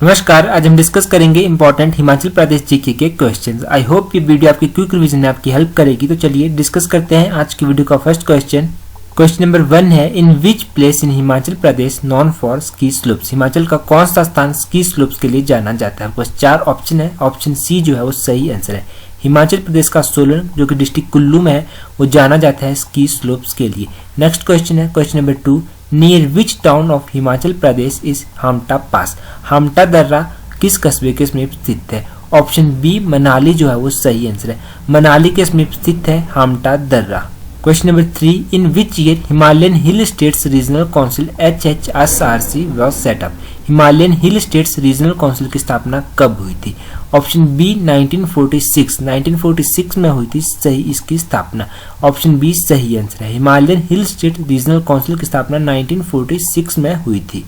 नमस्कार, आज हम डिस्कस करेंगे इंपॉर्टेंट हिमाचल प्रदेश जीके के क्वेश्चंस। आई होप ये वीडियो आपकी क्विक रिवीजन में आपकी हेल्प करेगी। तो चलिए डिस्कस करते हैं आज की वीडियो का फर्स्ट क्वेश्चन। क्वेश्चन नंबर 1 है, in which place in Himachal Pradesh known for ski slopes. Himachal का कौन सा स्थान स्की स्लोप्स के लिए जाना जाता है। बस 4 ऑप्शन है, ऑप्शन सी जो है वो सही आंसर है। हिमाचल प्रदेश का सोलन जो कि डिस्ट्रिक्ट कुल्लू में है वो जाना जाता है स्की स्लोप्स के लिए। नेक्स्ट क्वेश्चन है question number 2, near which town of Himachal Pradesh is Hamta pass. Hamta दर्रा किस कस्बे के समीप स्थित है। ऑप्शन बी मनाली जो है वो सही आंसर है। मनाली के समीप स्थित है हामटा दर्रा। Question number 3, in which year Himalayan hill states regional council HHSRC was set up. Himalayan hill states regional council की स्थापना कब हुई थी। ऑप्शन बी 1946 में हुई थी सही इसकी स्थापना। ऑप्शन बी सही आंसर है। Himalayan hill state regional council की स्थापना 1946 में हुई थी।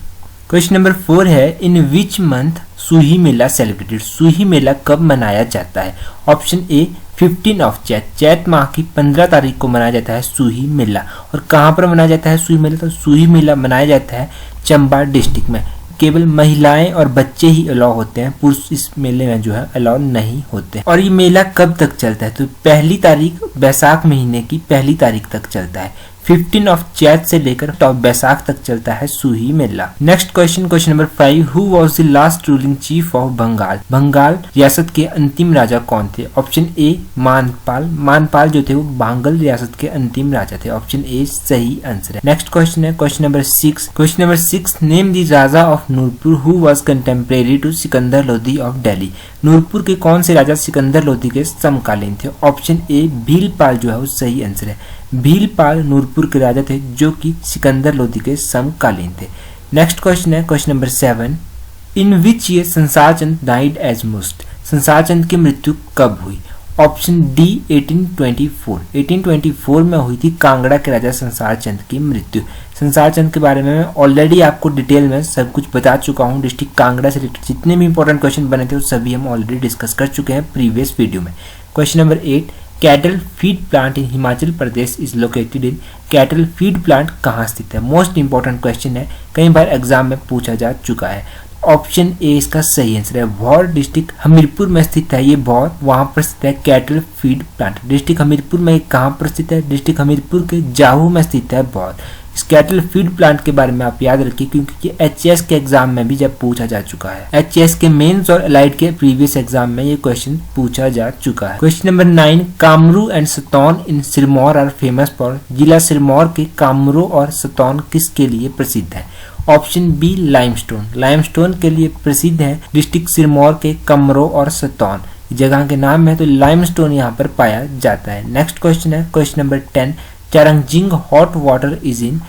क्वेश्चन नंबर 4 है, in which month Suhi Mela celebrated. सूही मेला कब मनाया जाता है। ऑप्शन ए 15 ऑफ चैत माह की 15 तारीख को मनाया जाता है सूही मेला। और कहाँ पर मनाया जाता है सूही मेला। तो सूही मेला मनाया जाता है चंबा डिस्ट्रिक्ट में। केवल महिलाएं और बच्चे ही अलाउ होते हैं, पुरुष इस मेले में जो है अलाउ नहीं होते। और ये मेला कब तक चलता है। तो पहली तारीख बैसाख महीने की पहली तारीख तक चलता है। 15 ऑफ चैत से लेकर बैसाख तक चलता है सूही मेला। Next question number 5, who was the last ruling chief of Bangal. Bangal रियासत के अंतिम राजा कौन थे। Option A Manpal. मानपाल जो थे वो बांगल रियासत के अंतिम राजा थे। ऑप्शन ए सही आंसर है। नेक्स्ट क्वेश्चन है question number 6, name the Raja of Nurpur who was contemporary to Sikandar Lodhi of Delhi. Nurpur के कौन से राजा सिकंदर लोधी के समकालीन थे। ऑप्शन ए भीलपाल जो है वो सही आंसर है। भीलपाल नूरपुर के राजा थे जो कि सिकंदर लोधी के समकालीन थे। नेक्स्ट क्वेश्चन है question number 7, in which year संसार चंद डाइड एज मोस्ट। संसार चंद की मृत्यु कब हुई। ऑप्शन डी 1824 में हुई थी कांगड़ा के राजा संसार चंद की मृत्यु। संसार चंद के बारे में मैं ऑलरेडी आपको डिटेल में सब कुछ बता चुका हूँ। डिस्ट्रिक्ट कांगड़ा से रिलेटेड जितने भी इंपॉर्टेंट क्वेश्चन बने थे वो सभी हम ऑलरेडी डिस्कस कर चुके हैं प्रीवियस वीडियो में। Question number 8, cattle feed plant in Himachal Pradesh is located in. Cattle feed plant कहाँ स्थित है। मोस्ट इंपॉर्टेंट क्वेश्चन है, कई बार एग्जाम में पूछा जा चुका है। ऑप्शन ए इसका सही आंसर है। भौर डिस्ट्रिक्ट हमीरपुर में स्थित है ये भौर, वहां पर स्थित है cattle feed plant. District Hamirpur में कहाँ पर स्थित है। डिस्ट्रिक्ट हमीरपुर के जाहू में स्थित है भौर। इस कैटल फीड प्लांट के बारे में आप याद रखिए क्योंकि ये HAS के एग्जाम में भी जब पूछा जा चुका है। HAS के मेंस और एलाइड के प्रीवियस एग्जाम में ये क्वेश्चन पूछा जा चुका है। Question number 9, Kamru and Sataun in Sirmaur are famous for. जिला सिरमौर के कामरू और सतौन किसके लिए प्रसिद्ध है। Option B limestone. लाइमस्टोन के लिए प्रसिद्ध है डिस्ट्रिक्ट सिरमौर के कमरो और सतौन जगह के नाम है, तो लाइमस्टोन यहाँ पर पाया जाता है। नेक्स्ट क्वेश्चन है question number 10, Charangjing hot water is in.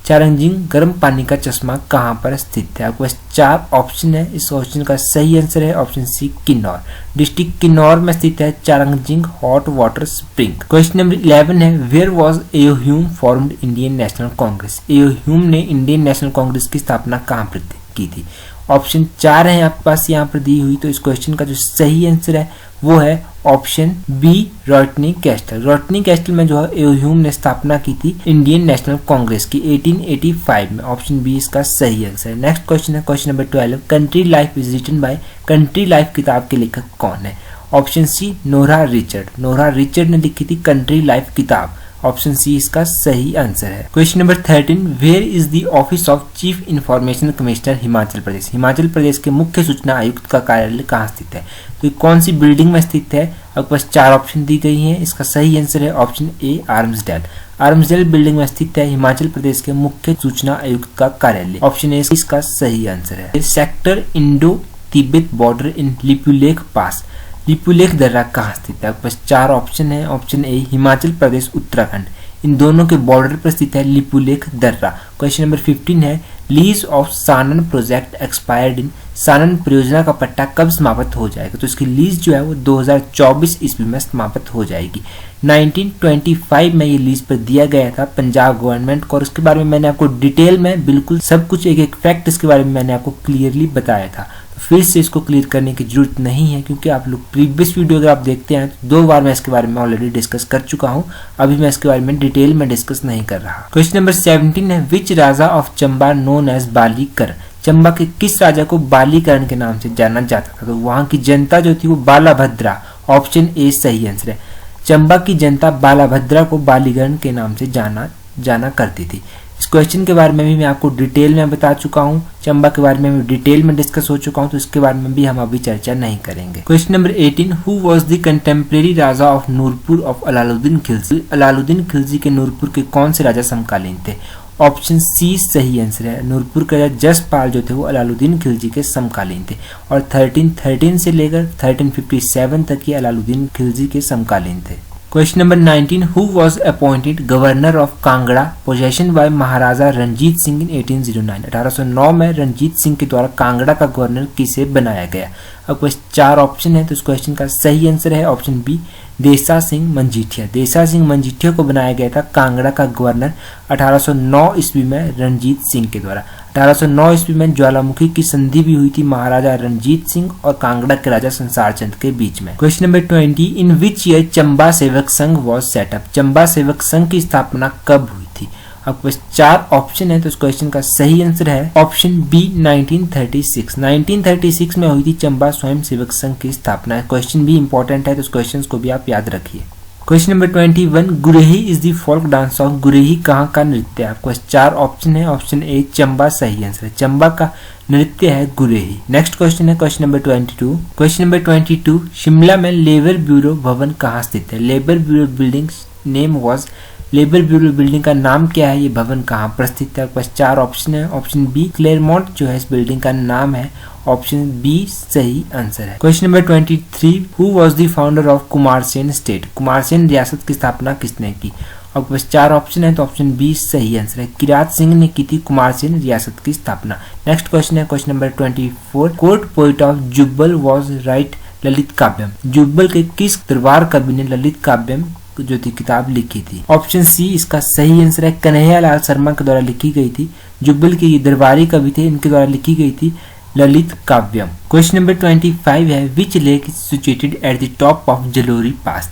Charangjing गर्म पानी का चश्मा कहाँ पर स्थित है। आपके पास 4 ऑप्शन है, इस क्वेश्चन का सही आंसर है option C Kinnaur. District Kinnaur में स्थित है Charangjing hot water spring. Question number 11 है, where was AO Hume formed Indian National Congress. AO Hume ने इंडियन नेशनल कांग्रेस की स्थापना कहाँ पर की थी। ऑप्शन 4 है आपके पास यहाँ पर दी हुई, तो इस क्वेश्चन का जो सही आंसर है वो है ऑप्शन बी रॉटनी कैस्टल। रॉटनी कैस्टल में जो है एओ ह्यूम ने स्थापना की थी इंडियन नेशनल कांग्रेस की 1885 में। ऑप्शन बी इसका सही आंसर है। नेक्स्ट क्वेश्चन है question number 12, Country Life is written by. Country Life किताब के लेखक कौन है। Option C Nora Richard. Nora Richard ने लिखी थी कंट्री लाइफ किताब। ऑप्शन सी इसका सही आंसर है। Question number 13, where is the office of chief information commissioner Himachal Pradesh. Himachal Pradesh के मुख्य सूचना आयुक्त का कार्यालय कहाँ स्थित है। तो कौन सी बिल्डिंग में स्थित है। आपके पास 4 ऑप्शन दी गई हैं, इसका सही आंसर है ऑप्शन ए आर्म्सडेल। आर्म्सडेल बिल्डिंग में स्थित है हिमाचल प्रदेश के मुख्य सूचना आयुक्त का कार्यालय। ऑप्शन ए इसका सही आंसर है। Sector Indo Tibet border in Lipulekh pass. Lipulekh दर्रा कहाँ स्थित है। आपके पास 4 ऑप्शन है। ऑप्शन ए हिमाचल प्रदेश उत्तराखंड, इन दोनों के बॉर्डर पर स्थित है लिपुलेख दर्रा। क्वेश्चन नंबर 15 है, lease of Sanan project expired इन। सानन परियोजना का पट्टा कब समाप्त हो जाएगा। तो इसकी लीज जो है वो 2024 ईस्वी में समाप्त हो जाएगी। 1925 में ये लीज पर दिया गया था पंजाब गवर्नमेंट को, और उसके बारे में मैंने आपको डिटेल में बिल्कुल सब कुछ एक फैक्ट इसके बारे में मैंने आपको क्लियरली बताया था। फिर से इसको क्लियर करने की जरूरत नहीं है, क्योंकि आप लोग प्रीवियस वीडियो अगर आप देखते हैं तो 2 बार मैं इसके बारे में ऑलरेडी डिस्कस कर चुका हूं। अभी मैं इसके बारे में डिटेल में डिस्कस नहीं कर रहा। क्वेश्चन नंबर 17 है, which Raja of Chamba known as Balikar. Chamba के किस राजा को बालीकरण के नाम से जाना जाता था? तो वहां की जनता जो थी वो बालाभद्रा, ऑप्शन ए सही आंसर है। चंबा की जनता बालाभद्रा को बालीकरण के नाम से जाना करती थी। इस क्वेश्चन के बारे में भी मैं आपको डिटेल में बता चुका हूं, चंबा के बारे में भी डिटेल में डिस्कस हो चुका हूं, तो इसके बारे में भी हम अभी चर्चा नहीं करेंगे। Question number 18, who was the contemporary raja of Nurpur of Alauddin Khilji. Alauddin Khilji के नूरपुर के कौन से राजा समकालीन थे? ऑप्शन सी सही आंसर है। नूरपुर के राजा जसपाल जो थे वो अलाउद्दीन खिलजी के समकालीन थे और 1313 से लेकर 1357 तक ये अलाउद्दीन खिलजी के समकालीन थे। Question number 19, who was appointed governor of Kangra possession by Maharaja Ranjit Singh in 1809। 1809 में रंजीत सिंह के द्वारा कांगड़ा का गवर्नर किसे बनाया गया? अब क्वेश्चन 4 ऑप्शन है, तो इस क्वेश्चन का सही आंसर है ऑप्शन बी देसा सिंह मंजीठिया। देसा सिंह मंजीठिया को बनाया गया था कांगड़ा का गवर्नर 1809 ईस्वी में रणजीत सिंह के द्वारा। 1809 ईस्वी में ज्वालामुखी की संधि भी हुई थी महाराजा रणजीत सिंह और कांगड़ा के राजा संसार चंद के बीच में। Question number 20, in which year Chamba Sevak Sangh was setup. Chamba Sevak Sangh की स्थापना कब हुई थी? अब 4 ऑप्शन है, तो इस क्वेश्चन का सही आंसर है ऑप्शन बी 1936। 1936 में हुई थी चंबा स्वयं सेवक संघ की स्थापना। क्वेश्चन भी इंपॉर्टेंट है, तो इस क्वेश्चन को भी आप याद रखिए। Question number 21, Gurehi is the folk dance of. Gurehi कहाँ का नृत्य है? आपको 4 ऑप्शन है, ऑप्शन ए चंबा सही आंसर है। चंबा का नृत्य है गुरेही। नेक्स्ट क्वेश्चन है question number 22। Question number 22, Shimla में लेबर ब्यूरो भवन कहाँ स्थित है? Labour bureau building name was. Labour bureau building का नाम क्या है? ये भवन कहाँ पर स्थित है? बस 4 ऑप्शन है, ऑप्शन बी क्लेरमोंट जो है इस बिल्डिंग का नाम है, ऑप्शन बी सही आंसर है। Question number 23, who was the founder of Kumarsen state. Kumarsen रियासत की स्थापना किसने की? और बस 4 ऑप्शन है, तो ऑप्शन बी सही आंसर है। किरात सिंह ने की थी कुमारसेन रियासत की स्थापना। नेक्स्ट क्वेश्चन है question number 24, court poet of Jubbal was write Lalit Kavyam. Jubbal के किस दरबार कवि ने ललित काव्यम जो थी किताब लिखी थी? ऑप्शन सी इसका सही आंसर है। कन्हैया लाल शर्मा के द्वारा लिखी गई थी। जुब्बल के दरबारी कवि थे, इनके द्वारा लिखी गई थी ललित काव्यम। क्वेश्चन नंबर 25 है, which lake is situated at the top of Jalori pass.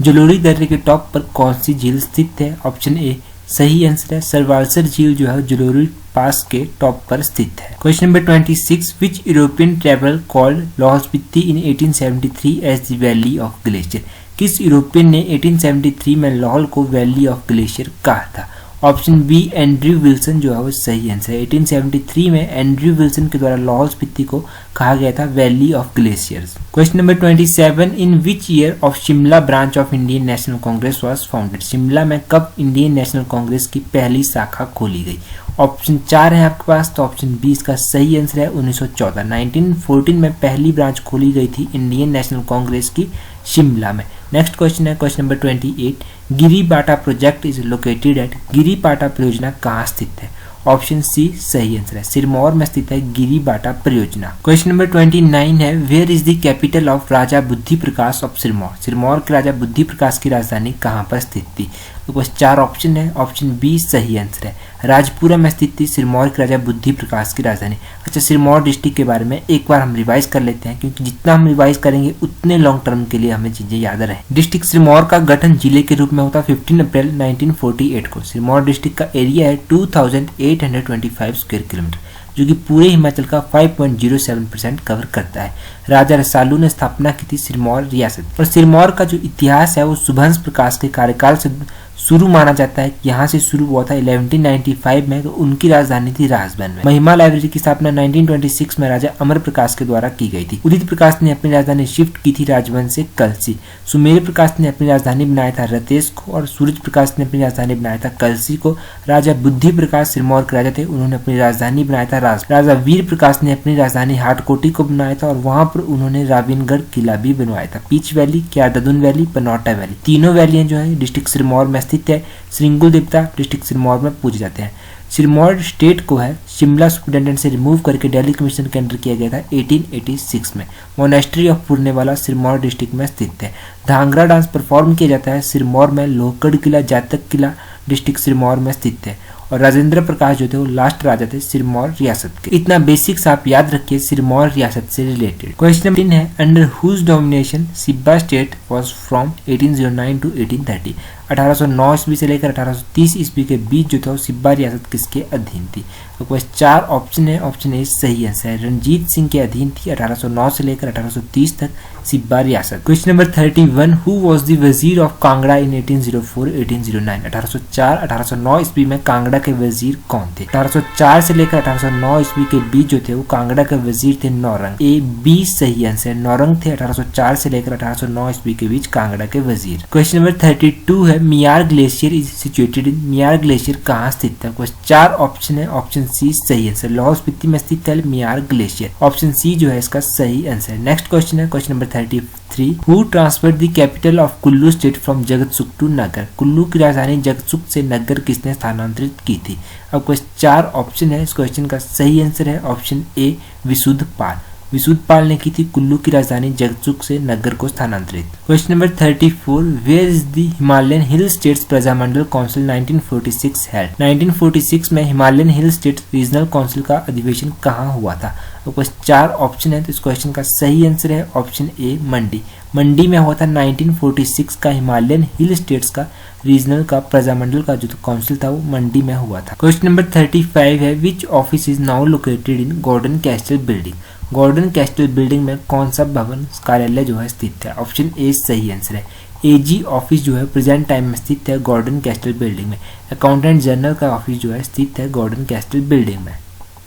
Jalori दर्रे के टॉप पर कौन सी झील स्थित है? ऑप्शन ए सही आंसर है। सरवालसर झील जो है जलोरी पास के टॉप पर स्थित है। Question number 26, which European traveller called Lahaul Spiti in 1873 as the valley of glacier. किस यूरोपियन ने 1873 में लाहौल को वैली ऑफ ग्लेशियर कहा था? ऑप्शन बी एंड्रयू विल्सन जो है वो सही आंसर है। 1873 में एंड्रयू विल्सन के द्वारा लाहौल स्पीति को कहा गया था valley of glaciers. Question number 27, in which year of Shimla branch of Indian National Congress was founded. Shimla में कब इंडियन नेशनल कांग्रेस की पहली शाखा खोली गई? ऑप्शन 4 है आपके पास, तो ऑप्शन बी इसका सही आंसर है 1914। 1914 में पहली ब्रांच खोली गई थी इंडियन नेशनल कांग्रेस की शिमला में। नेक्स्ट क्वेश्चन है question number 28, Giri Bata project is located at. Giri Bata परियोजना कहाँ स्थित है? ऑप्शन सी सही आंसर है। सिरमौर में स्थित है गिरी बाटा परियोजना। क्वेश्चन नंबर 29 है, where is the capital of Raja Buddhi Prakash of Sirmaur. Sirmaur के राजा बुद्धि प्रकाश की राजधानी कहाँ पर स्थित थी? तो बस 4 ऑप्शन है, ऑप्शन बी सही आंसर है। राजपुरा में स्थित थी सिरमौर के राजा बुद्धि प्रकाश की राजधानी। अच्छा, सिरमौर डिस्ट्रिक्ट के बारे में एक बार हम रिवाइज कर लेते हैं, क्योंकि जितना हम रिवाइज करेंगे उतने लॉन्ग टर्म के लिए हमें चीजें याद रहे। डिस्ट्रिक्ट सिरमौर का गठन जिले के रूप में होता 15 अप्रैल 1948 को। सिरमौर डिस्ट्रिक्ट का एरिया है 2825 स्क्वायर किलोमीटर, जो कि पूरे हिमाचल का 5.07% कवर करता है। राजा रसालू ने स्थापना की थी सिरमौर रियासत। और सिरमौर का जो इतिहास है वो सुभंस प्रकाश के कार्यकाल से शुरू माना जाता है। यहाँ से शुरू हुआ था 1195 में, तो उनकी राजधानी थी राजबन में। महिमा लाइब्रेरी की स्थापना 1926 में राजा अमर प्रकाश के द्वारा की गई थी। उदित प्रकाश ने अपनी राजधानी शिफ्ट की थी राजबन से कलसी। सुमेर प्रकाश ने अपनी राजधानी बनाया था रतेश को, और सूरज प्रकाश ने अपनी राजधानी बनाया था कलसी को। राजा बुद्धि प्रकाश सिरमौर के राजा थे, उन्होंने अपनी राजधानी बनाया था राजा वीर प्रकाश ने अपनी राजधानी हाटकोटी को बनाया था, और वहां पर उन्होंने राविनगढ़ किला भी बनवाया था। पीच वैली, क्याददुन वैली, पनौटा वैली, तीनों वैलियां जो है डिस्ट्रिक्ट सिरमौर में स्थित है। श्रृंगुल देवता डिस्ट्रिक्ट सिरमौर में पूजे जाते हैं। सिरमौर स्टेट को है शिमला सुपरिटेंडेंट से रिमूव करके दिल्ली कमीशन के अंडर किया गया था 1886 में। मोनेस्ट्री ऑफ पुरनेवाला सिरमौर डिस्ट्रिक्ट में स्थित है। धांगरा डांस परफॉर्म किया जाता है सिरमौर में। लोहगढ़ किला, जातक किला डिस्ट्रिक्ट सिरमौर में स्थित है। और राजेंद्र प्रकाश जो थे वो लास्ट राजा थे सिरमौर रियासत के। इतना बेसिक्स आप याद रखिए सिरमौर रियासत से रिलेटेड। क्वेश्चन नंबर 3 है under whose domination Sibba state was from 1809 to 1830। 1809 ईस्वी से लेकर 1830 ईस्वी के बीच जो था सिब्बा रियासत किसके अधीन थी? तो कुछ 4 ऑप्शन है। ऑप्शन ए सही आंसर है, रणजीत सिंह के अधीन थी 1809 से लेकर 1830 तक सिब्बा रियासत। Question number 31 who was the वजीर ऑफ कांगड़ा इन 1804-1809। 1804 1809 ईस्वी में कांगड़ा के वजीर कौन थे? 1804 से लेकर 1809 ईस्वी के बीच जो थे वो कांगड़ा के वजीर थे नौरंग। ए बी सही आंसर है, नौरंग थे 1804 से लेकर 1809 ईस्वी के बीच कांगड़ा के वजीर। क्वेश्चन नंबर 32 है मियार ग्लेशियर इज सिचुएटेड इन। मियार ग्लेशियर कहाँ स्थित है? कुछ 4 ऑप्शन है। ऑप्शन सी सही आंसर, लाहौल स्पीति में स्थित है मियार ग्लेशियर। ऑप्शन सी जो है इसका सही आंसर है। नेक्स्ट क्वेश्चन है question number 33 who transferred the capital of Kullu state from Jagatsukh to Nagar. Kullu की राजधानी जगतसुक से नगर किसने स्थानांतरित की थी? अब कुछ 4 ऑप्शन है। इस क्वेश्चन का सही आंसर है ऑप्शन ए विशुद्धपाल। विशुद्धपाल ने की थी कुल्लू की राजधानी जगतसुक से नगर को स्थानांतरित। Question number 34 where is the Himalayan hill states Prajamandal council 1946 held. 1946 में Himalayan hill states regional council का अधिवेशन कहाँ हुआ था? तो कुछ 4 ऑप्शन है। तो इस क्वेश्चन का सही आंसर है ऑप्शन ए मंडी। मंडी में हुआ था 1946 का हिमालयन हिल स्टेट्स का रीजनल का प्रजामंडल का जो काउंसिल था वो मंडी में हुआ था। क्वेश्चन नंबर 35 है which office is now located in Gorton castle building. Gorton castle building में कौन सा भवन कार्यालय जो है स्थित है? ऑप्शन ए सही आंसर है, एजी ऑफिस जो है प्रेजेंट टाइम में स्थित है गॉर्डन कैस्टल बिल्डिंग में। अकाउंटेंट जनरल का ऑफिस जो है स्थित है गॉर्डन कैस्टल बिल्डिंग में।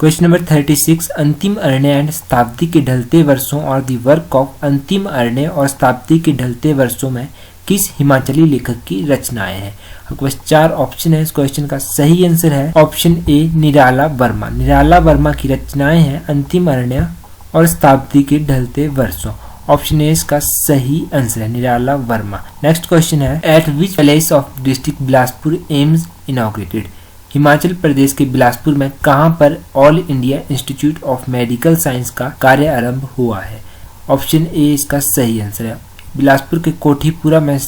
क्वेश्चन नंबर 36 अंतिम अरण्य एंड शताब्दी के ढलते वर्षों और दी वर्क ऑफ। अंतिम अरण्य और शताब्दी के ढलते वर्षों में किस हिमाचली लेखक की रचनाएं हैं? आपके पास 4 ऑप्शन है। इस क्वेश्चन का सही आंसर है ऑप्शन ए निराला वर्मा। निराला वर्मा की रचनाएं हैं अंतिम अरण्य और शताब्दी के ढलते वर्षों। ऑप्शन ए इसका सही आंसर है निराला वर्मा। नेक्स्ट क्वेश्चन है at which palace of district Bilaspur AIIMS inaugurated. Himachal Pradesh के बिलासपुर में कहां पर All India Institute of Medical Science का कार्य आरंभ हुआ है? ऑप्शन ए इसका सही आंसर है, बिलासपुर के कोठीपुरा में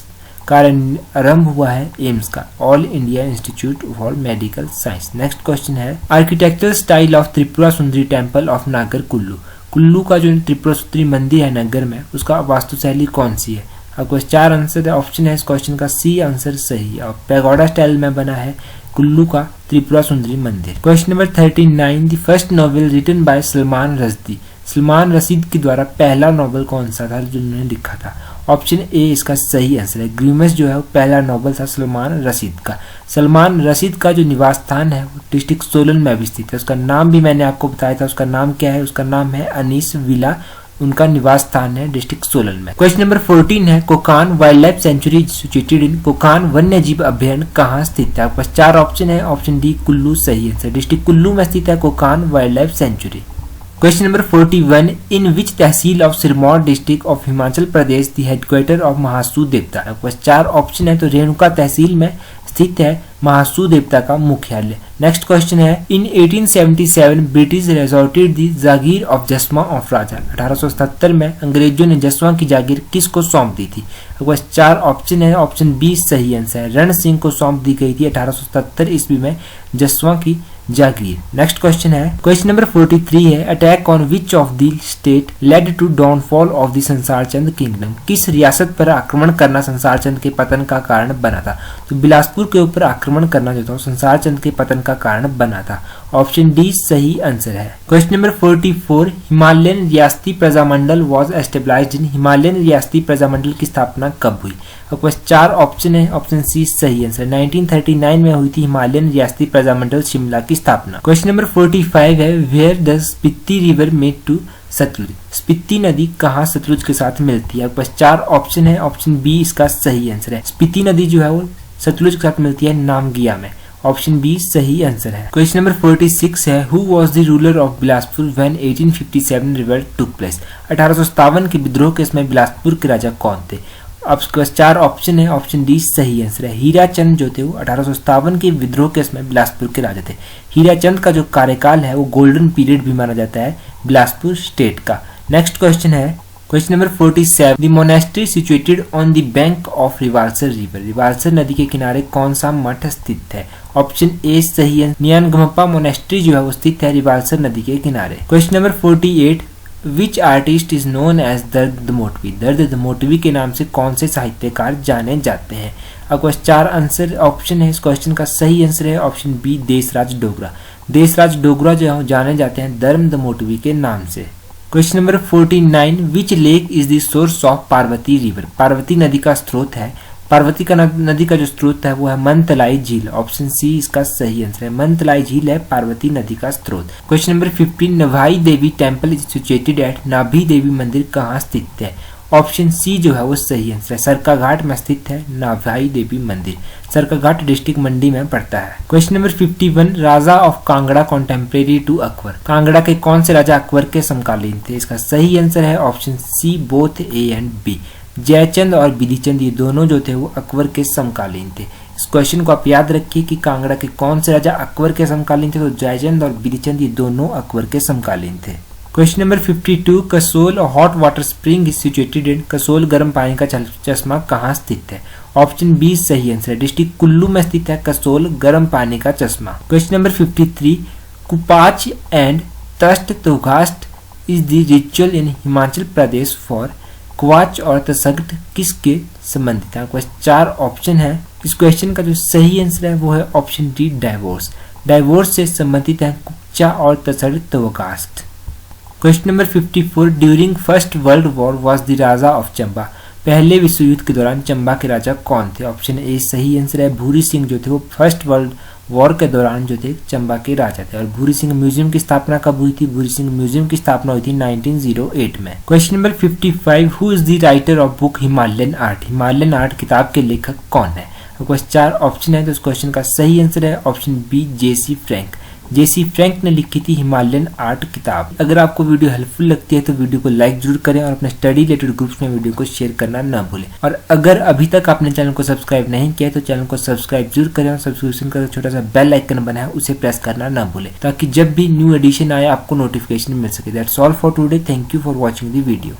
कार्य आरंभ हुआ है एम्स का, all India institute for medical science. Next question है architectural style of Tripura Sundari temple of नागर कुल्लू। कुल्लू का जो त्रिपुरा सुंदरी मंदिर है नगर में उसका वास्तुशैली कौन सी है? आपको 4 आंसर है। ऑप्शन है इस क्वेश्चन का सी आंसर सही है और पैगोडा स्टाइल में बना है कुल्लू का त्रिपुरा सुंदरी मंदिर। Question number 39 the first novel written by Salman Rushdie. Salman Rashid के द्वारा पहला नॉवेल कौन सा था जो उन्होंने लिखा था? ऑप्शन ए इसका सही आंसर है, ग्रीमस जो है वो पहला नॉवेल था सलमान रशीद का। सलमान रशीद का जो निवास स्थान है वो डिस्ट्रिक्ट सोलन में भी स्थित है। उसका नाम भी मैंने आपको बताया था, उसका नाम क्या है? उसका नाम है अनीस विला। उनका निवास स्थान है डिस्ट्रिक्ट सोलन में। क्वेश्चन नंबर 14 है Khokhan wild life sanctuary situated in. Khokhan वन्य जीव अभ्यारण्य कहाँ स्थित है? आपके पास 4 ऑप्शन है। ऑप्शन डी कुल्लू सही आंसर, डिस्ट्रिक्ट कुल्लू में स्थित है Khokhan wild life sanctuary. Question number 41 in which tehsil of Sirmaur district of Himachal Pradesh the headquarter of Mahasu Devta. आपके पास 4 ऑप्शन है। तो रेणुका तहसील में स्थित है महासू देवता का मुख्यालय। नेक्स्ट क्वेश्चन है इन 1877 British resorted the Jagir of जसवा ऑफ राजा। 1877 में अंग्रेजों ने जसवा की जागीर किसको सौंप दी थी? आपके 4 ऑप्शन है। ऑप्शन बी सही आंसर है, रण सिंह को सौंप दी गई थी 1877 ईस्वी में जसवा की जागीर। नेक्स्ट क्वेश्चन है क्वेश्चन नंबर 43 है attack on which of the state led to downfall of the Sansar Chand kingdom. किस रियासत पर आक्रमण करना संसार चंद के पतन का कारण बना था? तो बिलासपुर के ऊपर आक्रमण करना जो था संसार चंद के पतन का कारण बना था। ऑप्शन डी सही आंसर है। क्वेश्चन नंबर 44 हिमालयन रियासती Prajamandal was established in. Himalayan रियासती प्रजामंडल की स्थापना कब हुई? आपके पास 4 ऑप्शन है। ऑप्शन सी सही आंसर, 1939 में हुई थी हिमालयन रियासती प्रजामंडल शिमला की स्थापना। क्वेश्चन नंबर 45 है where the Spiti river met to Satluj. Spiti नदी कहाँ सतलुज के साथ मिलती है? आपके पास 4 ऑप्शन है। ऑप्शन बी इसका सही आंसर है, स्पीति नदी जो है वो सतलुज के साथ मिलती है नामगिया में। ऑप्शन बी सही आंसर है। क्वेश्चन नंबर 46 है who was the ruler of Bilaspur when 1857 revolt took place. 1857 के विद्रोह के समय बिलासपुर के राजा कौन थे? आपके पास 4 ऑप्शन है। ऑप्शन डी सही आंसर है, हीराचंद जो थे वो 1857 के विद्रोह के समय बिलासपुर के राजा थे। हीराचंद का जो कार्यकाल है वो गोल्डन पीरियड भी माना जाता है बिलासपुर स्टेट का। नेक्स्ट क्वेश्चन है question number 47, the monastery situated on the bank of Rewalsar river, Rewalsar नदी के किनारे कौन सा मठ स्थित है? ऑप्शन ए सही है, न्यानगम्पा मोनेस्ट्री जो है वो स्थित है रिवाल्सर नदी के किनारे। Question number 48, which artist is known as Dard Damotvi, दर्द दमोटवी के नाम से कौन से साहित्यकार जाने जाते हैं? आपको 4 आंसर ऑप्शन है, इस क्वेश्चन का सही आंसर है ऑप्शन बी देशराज डोगरा। देशराज डोगरा जो है जाने जाते हैं धर्म दमोटवी के नाम से। Question number 49, which lake is the source of Parvati river, Parvati नदी का स्रोत है, पार्वती का नदी का जो स्रोत है वो है मनतलाई झील। ऑप्शन सी इसका सही आंसर है, मनतलाई झील है पार्वती नदी का स्रोत। क्वेश्चन नंबर 50, नभाई देवी टेम्पल इज सिचुएटेड एट, नाभी देवी मंदिर कहाँ स्थित है? ऑप्शन सी जो है वो सही आंसर है, सरकाघाट में स्थित है नाभाई देवी मंदिर, सरकाघाट डिस्ट्रिक्ट मंडी में पड़ता है। Question number 51, raja of Kangra contemporary to Akbar, Kangra के कौन से राजा अकबर के समकालीन थे? इसका सही आंसर है option C both A and B, Jaichand और बिधिचंद ये दोनों जो थे वो अकबर के समकालीन थे। इस क्वेश्चन को आप याद रखिए कि कांगड़ा के कौन से राजा अकबर के समकालीन थे, तो जयचंद और बिधिचंद ये दोनों अकबर के समकालीन थे। Question number 52, Kasol hot water spring is situated in, Kasol गर्म पानी का चश्मा कहाँ स्थित है? ऑप्शन बी सही आंसर है, डिस्ट्रिक्ट कुल्लू में स्थित है कसोल गर्म पानी का चश्मा। क्वेश्चन नंबर 53, कुपाच एंड तस्ट तोगास्ट is the ritual in Himachal Pradesh for, क्वाच और तसगट किसके संबंधित है? 4 ऑप्शन है, इस क्वेश्चन का जो सही आंसर है वो है ऑप्शन डी डाइवोर्स, डाइवोर्स से संबंधित है कुप्चा और तसगट तोगास्ट। Question number 54, during first world war was the Raja of Chamba, पहले विश्व युद्ध के दौरान चंबा के राजा कौन थे? ऑप्शन ए सही आंसर है, भूरी सिंह जो थे वो फर्स्ट वर्ल्ड वॉर के दौरान जो थे चंबा के राजा थे। और भूरी सिंह म्यूजियम की स्थापना कब हुई थी? भूरी सिंह म्यूजियम की स्थापना हुई थी 1908 में। Question number 55, who is the writer of book Himalayan art, Himalayan art किताब के लेखक कौन है? 4 ऑप्शन है, तो इस क्वेश्चन का सही आंसर है ऑप्शन बी जेसी फ्रैंक, जेसी फ्रैंक ने लिखी थी हिमालयन आर्ट किताब। अगर आपको वीडियो हेल्पफुल लगती है तो वीडियो को लाइक जरूर करें और अपने स्टडी रिलेटेड ग्रुप्स में वीडियो को शेयर करना ना भूलें। और अगर अभी तक आपने चैनल को सब्सक्राइब नहीं किया तो चैनल को सब्सक्राइब जरूर करें और सब्सक्रिप्शन का छोटा सा बेल आइकन बना है उसे प्रेस करना ना भूलें, ताकि जब भी न्यू एडिशन आए आपको नोटिफिकेशन मिल सके। That's all for today, thank you for watching the video.